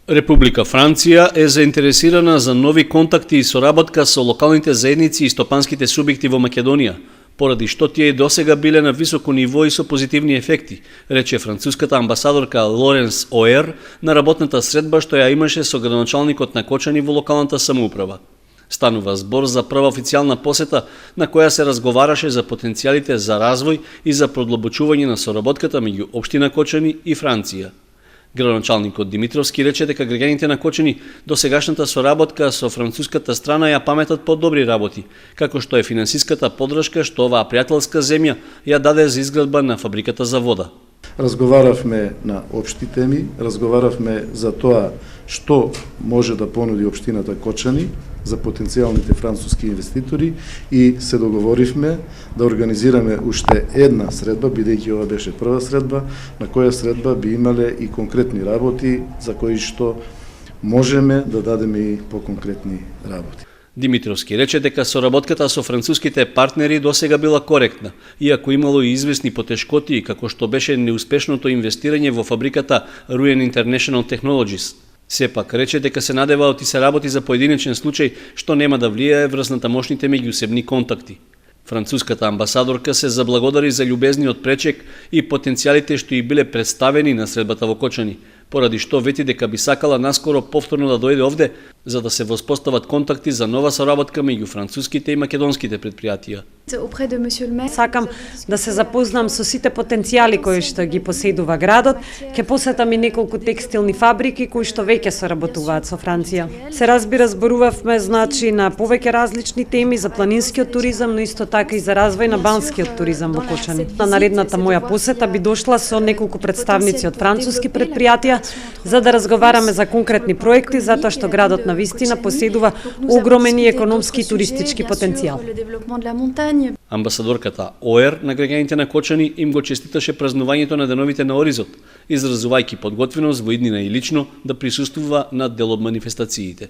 Република Франција е заинтересирана за нови контакти и соработка со локалните заедници и стопанските субјекти во Македонија, поради што тие и досега биле на високо ниво и со позитивни ефекти, рече француската амбасадорка Лоренс Оер на работната средба што ја имаше со градоначалникот на Кочани во локалната самоуправа. Станува збор за прва официјална посета на која се разговараше за потенцијалите за развој и за продлабочување на соработката меѓу општина Кочани и Франција. Градоначалникот Димитровски рече дека граѓаните на Кочани до сегашната соработка со француската страна ја паметат по добри работи, како што е финансиската поддршка што оваа пријателска земја ја даде за изградба на фабриката за вода. Разговаравме на општи теми, разговаравме за тоа што може да понуди општината Кочани за потенцијалните француски инвеститори и се договоривме да организираме уште една средба, бидејќи ова беше прва средба, на која средба би имале и конкретни работи за кои што можеме да дадеме и поконкретни работи. Димитровски рече дека соработката со француските партнери досега била коректна, иако имало и известни потешкоти, како што беше неуспешното инвестирање во фабриката Ruyen International Technologies. Сепак рече дека се надева и се работи за поединечен случај што нема да влијае врз натамошните меѓусебни контакти. Француската амбасадорка се заблагодари за љубезниот пречек и потенцијалите што и биле представени на средбата во Кочани, поради што вети дека би сакала наскоро повторно да дојде овде за да се воспостават контакти за нова соработка меѓу француските и македонските предпријатија. Сакам да се запознам со сите потенцијали кои што ги поседува градот, ќе посетам и неколку текстилни фабрики кои што веќе соработуваат со Франција. Се разбира, зборувавме значи на повеќе различни теми за планинскиот туризам, но исто така и за развој на банскиот туризам во Кочани. На наредната моја посета би дошла со неколку представници од француски предпријатија за да разговараме за конкретни проекти, затоа што градот на вистина поседува огромен и економски и туристички потенцијал. Амбасадорката Оер на граѓаните на Кочани им го честиташе празнувањето на деновите на Оризот, изразувајќи подготвеност во иднина и лично да присуствува на дел од манифестациите.